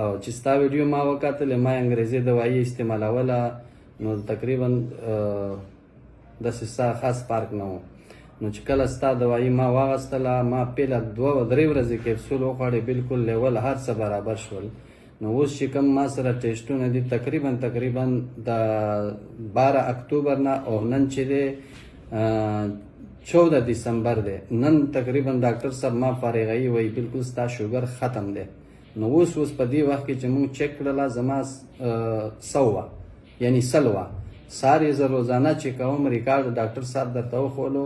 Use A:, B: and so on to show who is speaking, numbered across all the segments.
A: او چې ستا ویډیو ما وکتلې ما انګریزي دوايي استعمالوله نو تقریبا داسې ستا خاص فرق نه و. نو چې کله ستا دوايي ما واغستله ما پیله 2-3 ورځې کپسول وخوړې بالکل لیول هر څه برابر شول. نو اوس چې کوم ما سره ټیسټونه دي تقریبا د 12 اکتوبر نه او نن چې دی 14 دسمبر دی نن تقریبا ډاکټر صاحب ما فارغوي وایي بالکل ستا شوګر ختم دی. نو اوس په دې وخت کې چې موږ چک کړله زما 100 یعنی 100 ساري زه روزانه چې کوم ریکارډ ډاکټر صاحب درته وښولو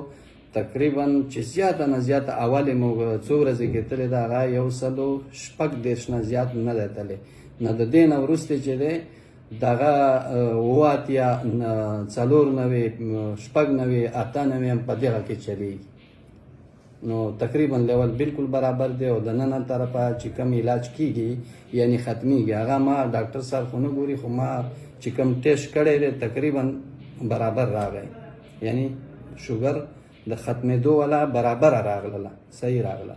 A: تقریبا چې زیاته نه زیاته اول موږ څو ورځې کېدلې د هغه 160 نه زیات نه دی تللی. نو د دې نه وروسته چې دی دغه 94 94 98 په دغه کې چلیږي. نو تقریبا لیول بالکل برابر دی او د نن طرفه چې کوم علاج کیږي یعنی ختمیږي هغه ما ډاکټر صاحب خو نه ګوري خو ما چې کوم ټیسټ کړی دی تقریبا برابر راغی یعنی شوګر د ختمېدو والا برابر راغله صحیح راغله.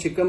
A: چې کوم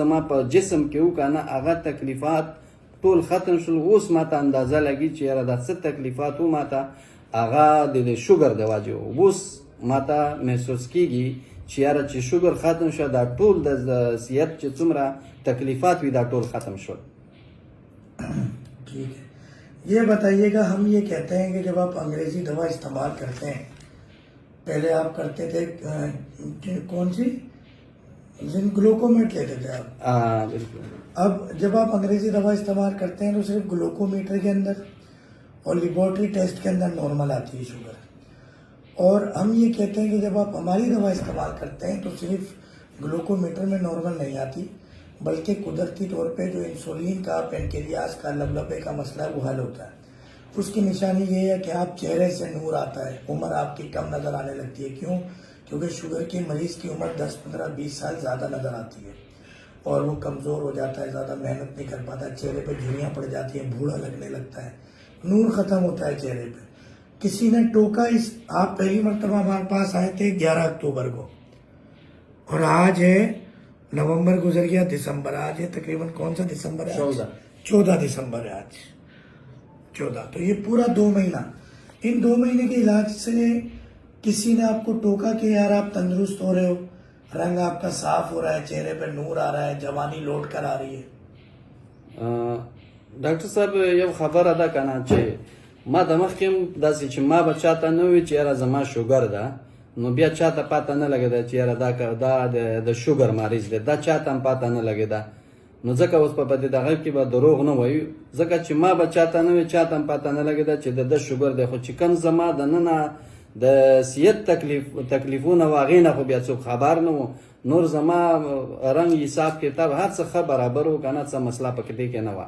A: زما په جسم کې وکانه هغه تکلیفات ټول ختم شول. اوس ماته اندازه لګي چې یاره دا څه تکلیفات و ماته هغه د شوګر د وجې اوس ماته محسوس کیږي چې یاره چې شوګر ختم شو دا ټول د صحت چې څومره تکلیفات وي دا ټول ختم شول.
B: ٹھیک ہے, یہ بتائیے گا ہم یہ کہتے ہیں کہ جب آپ انگریزی دوا استعمال کرتے ہیں پہلے آپ کرتے تھے کون سی گلوکومیٹ لیتے تھے آپ؟
A: بالکل.
B: اب جب آپ انگریزی دوا استعمال کرتے ہیں تو صرف گلوکومیٹر کے اندر اور لیبورٹری ٹیسٹ کے اندر نارمل آتی ہے شوگر, اور ہم یہ کہتے ہیں کہ جب آپ ہماری دوا استعمال کرتے ہیں تو صرف گلوکومیٹر میں نارمل نہیں آتی بلکہ قدرتی طور پہ جو انسولین کا پینکریاس کا لبلبے کا مسئلہ ہے وہ حل ہوتا ہے. اس کی نشانی یہ ہے کہ آپ چہرے سے نور آتا ہے, عمر آپ کی کم نظر آنے لگتی ہے. کیوں؟ کیونکہ شوگر کے مریض کی عمر 10 15 20 سال زیادہ نظر آتی ہے اور وہ کمزور ہو جاتا ہے, زیادہ محنت نہیں کر پاتا, چہرے پہ جھریاں پڑ جاتی ہیں, بھوڑا لگنے لگتا ہے, نور ختم ہوتا ہے چہرے پہ. کسی نے ٹوکا آپ پہلی مرتبہ ہمارے پاس آئے تھے 11 اکتوبر کو اور آج ہے نومبر گزر گیا, دسمبر آج ہے تقریباً کون سا دسمبر ہے؟ 14 دسمبر ہے آج 14. تو یہ پورا 2 مہینہ, ان 2 مہینے کے علاج سے کسی نے آپ کو ٹوکا کہ یار آپ تندرست ہو رہے ہو, رنگ آپ کا صاف ہو رہا ہے, چہرے پہ نور آ رہا ہے, جوانی لوٹ کر آ رہی ہے؟
A: ډاکټر صاحب یو خبره ده کنه چې ما د مخکې داسې چې ما به چاته نه وي چې یاره زما شوګر ده نو بیا چاته پاته نه لګېده چې یاره دا د شوګر مریض دی, دا چاته هم پاته نه لګېده. نو ځکه اوس په دې دغه کې به دروغ نه وایو ځکه چې ما به چاته نه وي چاته هم پاته نه لګېده چې د شوګر دی. خو چې کوم زما د ننه د صحت تکلیفونه و هغې نه خو بیا څوک خبر نه و, نور زما رنگ حساب کتاب هر څه ښه برابر و که نه څه مسئله په دې کې نه وه.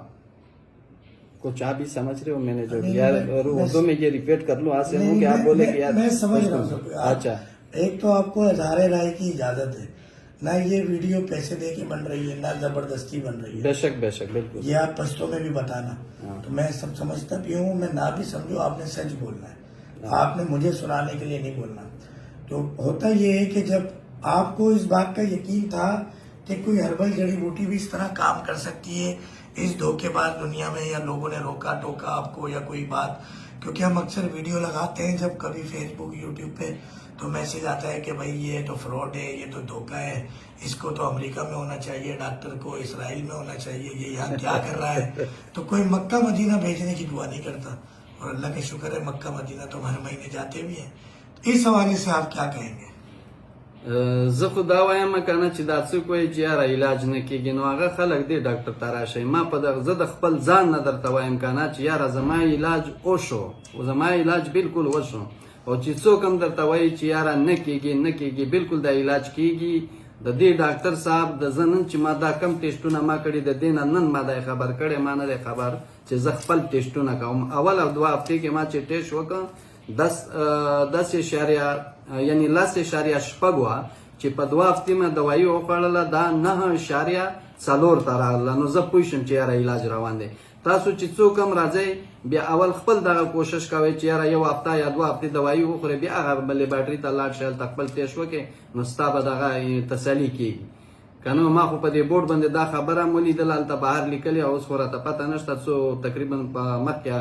A: کچھ آپ ہی سمجھ رہے ہو میں نے جو یار اردو میں یہ ریپیٹ کر لوں آج سے ہوں کہ آپ بولے کہ یار
B: میں سمجھ رہا ہوں.
A: اچھا,
B: ایک تو آپ کو اظہار رائے کی اجازت ہے, نہ یہ ویڈیو پیسے دے کے بن رہی ہے نہ زبردستی بن رہی ہے.
A: بے شک بالکل.
B: یہ آپ پشتوں میں بھی بتانا تو میں سب سمجھتا بھی ہوں, میں نہ بھی سمجھو آپ نے سچ بولنا ہے, آپ نے مجھے سنانے کے لیے نہیں بولنا. تو ہوتا یہ ہے کہ جب آپ کو اس بات کا یقین تھا کہ کوئی ہربل جڑی بوٹی بھی اس طرح کام کر سکتی ہے اس دھوکے باز دنیا میں, یا لوگوں نے روکا ٹوکا آپ کو یا کوئی بات, کیونکہ ہم اکثر ویڈیو لگاتے ہیں جب کبھی فیس بک یوٹیوب پہ تو میسیج آتا ہے کہ بھائی یہ تو فراڈ ہے, یہ تو دھوکہ ہے, اس کو تو امریکہ میں ہونا چاہیے, ڈاکٹر کو اسرائیل میں ہونا چاہیے, یہ یہاں کیا کر رہا ہے. تو کوئی مکہ مدینہ بھیجنے کی دعا نہیں کرتا, اور اللہ کا شکر ہے مکہ مدینہ تو ہر مہینے جاتے بھی ہیں. اس حوالے سے آپ کیا کہیں گے؟
A: زه خو دا وایم کنه چې دا څوک وایي چې یاره علاج نه کېږي نو هغه خلک دی ډاکټر ته راشئ. ما په دغه زه د خپل ځان نه درته وایم کنه چې یاره زما علاج وشو, زما علاج بالکل وشو, او چې څوک هم درته وایي چې یاره نه کېږي بالکل دا علاج کېږي. د دې ډاکټر صاحب د زنن چې ما دا کم ټیسټونه ما کړي د دې نه نن ما دا خبر کړي ما نه خبر چې زه خپل ټیسټونه کوم. اول او 2 هفتې کې ما چې ټیسټ وکړ 10 یعنی 10.6 وه چې په 2 هفتې ما دوایي وخوړله دا 9.4 ته راغله. نو زه پوه شم چې یاره علاج روان دی. تاسو چې څوک هم راځئ بیا اول خپل دغه کوشش کوئ چې یاره 1 هفته یا 2 هفتې دوایي وخورئ بیا هغه لیبارټري ته لاړ شئ هلته خپل ټیسټ وکړئ نو ستا به دغه تسلي کېږي. که نه ما خو په دې بورډ باندې دا خبره هم ولیدله هلته بهر لیکلې اوس خو راته پته نشته څو تقریبا په مخکې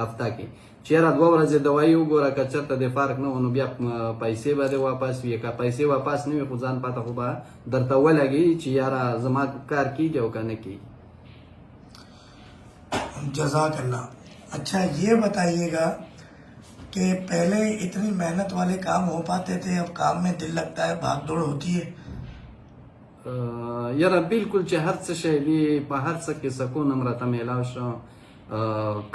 A: هفته کې چې یاره 2 ورځې دوایي وګوره که چېرته دې فرق نه و نو بیا پیسې به دې واپس وي. که پیسې واپس نه وي خو ځان پته خو به درته ولګي چې یاره زما کار کېږي او که نه کېږي.
B: جزاک اللہ. اچھا یہ بتائیے گا کہ پہلے اتنی محنت والے کام ہو پاتے تھے اب کام میں دل لگتا ہے بھاگ دوڑ ہوتی ہے؟
A: یاره بالکل چې هر څه شی دی په هر څه کې سکون هم راته میلاو شو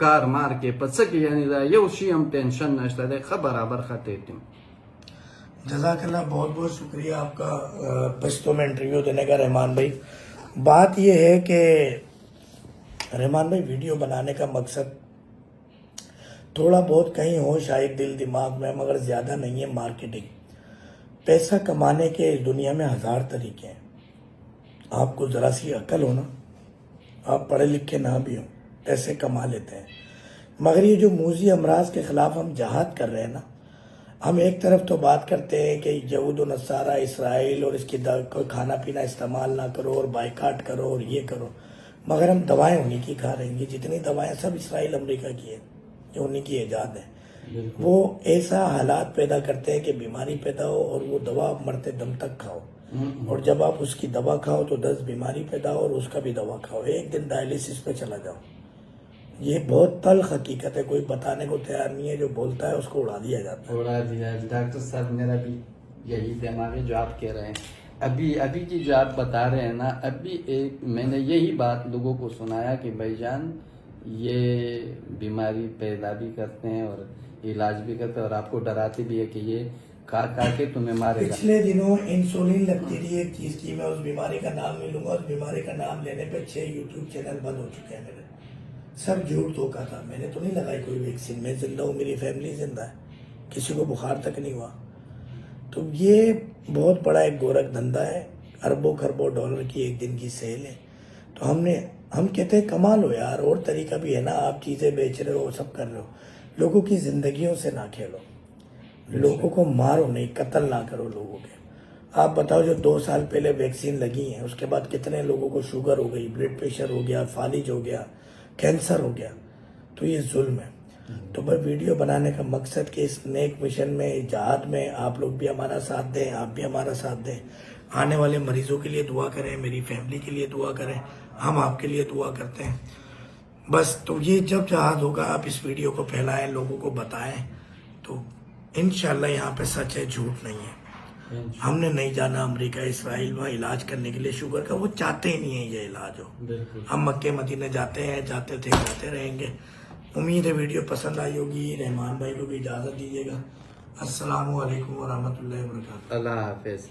A: کار مار کې په څه کې یعنی دا یو شي هم ٹینشن نشته دی ښه برابر ښه ټیټ.
B: جزاک اللہ. بہت بہت شکریہ آپ کا پشتو میں انٹرویو دینے کا رحمان بھائی. بات یہ ہے کہ رحمان بھائی ویڈیو بنانے کا مقصد تھوڑا بہت کہیں ہو شاید دل دماغ میں مگر زیادہ نہیں ہے مارکیٹنگ. پیسہ کمانے کے اس دنیا میں 1000 طریقے ہیں. آپ کو ذرا سی عقل ہو نا آپ پڑھے لکھے نہ بھی ہوں پیسے کما لیتے ہیں. مگر یہ جو موذی امراض کے خلاف ہم جہاد کر رہے ہیں نا ہم ایک طرف تو بات کرتے ہیں کہ یہود و نصارہ اسرائیل اور اس کی کھانا پینا استعمال نہ کرو اور بائیکاٹ کرو اور یہ کرو مگر ہم دوائیں انہیں کی کھا رہے ہیں. یہ جتنی دوائیں سب اسرائیل امریکہ کی ہیں یہ انہیں کی ایجاد ہے. وہ ایسا حالات پیدا کرتے ہیں کہ بیماری پیدا ہو اور وہ دوا مرتے دم تک کھاؤ اور جب آپ اس کی دوا کھاؤ تو 10 بیماری پیدا ہو اور اس کا بھی دوا کھاؤ. ایک دن ڈائلیسس پہ چلا جاؤ. یہ بہت تلخ حقیقت ہے. کوئی بتانے کو تیار نہیں ہے. جو بولتا ہے اس کو اڑا دیا جاتا ہے.
A: اڑا دیا. ڈاکٹر صاحب میرا بھی یہی دماغ ہے جو آپ کہہ رہے ہیں. ابھی کی جو آپ بتا رہے ہیں نا ابھی میں نے یہی بات لوگوں کو سنایا کہ بھائی جان یہ بیماری پیدا بھی کرتے ہیں اور علاج بھی کرتے ہیں اور آپ کو ڈراتے بھی ہے کہ یہ کھا کے تمہیں مارے گا.
B: پچھلے دنوں انسولین لگتی تھی ایک چیز کی. میں اس بیماری کا نام نہیں لوں گا. اس بیماری کا نام لینے پہ 6 یوٹیوب چینل بند ہو چکے ہیں میرے. سب جھوٹ دھوکا تھا. میں نے تو نہیں لگائی کوئی ویکسین. میں زندہ ہوں میری فیملی زندہ ہے. کسی کو بخار تک نہیں ہوا. تو یہ بہت بڑا ایک گورکھ دھندا ہے. اربوں خربوں ڈالر کی ایک دن کی سیل ہے. تو ہم کہتے ہیں کما لو یار. اور طریقہ بھی ہے نا. آپ چیزیں بیچ رہے ہو سب کر رہے ہو. لوگوں کی زندگیوں سے نہ کھیلو. لوگوں کو مارو نہیں قتل نہ کرو لوگوں کے. آپ بتاؤ جو 2 سال پہلے ویکسین لگی ہیں اس کے بعد کتنے لوگوں کو شوگر ہو گئی بلڈ پریشر ہو گیا فالج ہو گیا کینسر ہو گیا. تو یہ ظلم ہے. تو بس ویڈیو بنانے کا مقصد کہ اس نیک مشن میں جہاد میں آپ لوگ بھی ہمارا ساتھ دیں آپ بھی ہمارا ساتھ دیں. آنے والے مریضوں کے لیے دعا کریں. میری فیملی کے لیے دعا کریں. ہم آپ کے لیے دعا کرتے ہیں. بس تو یہ جب جہاد ہوگا آپ اس ویڈیو کو پھیلائیں لوگوں کو بتائیں تو انشاءاللہ یہاں پہ سچ ہے جھوٹ نہیں ہے. ہم نے نہیں جانا امریکہ اسرائیل میں علاج کرنے کے لیے شوگر کا. وہ چاہتے ہی نہیں ہیں یہ علاج ہو. ہم مکہ مدینہ جاتے ہیں جاتے تھے جاتے رہیں گے. امید ہے ویڈیو پسند آئی ہوگی. رحمان بھائی کو بھی اجازت دیجیے گا. السلام علیکم ورحمۃ اللہ وبرکاتہ.
A: اللہ حافظ.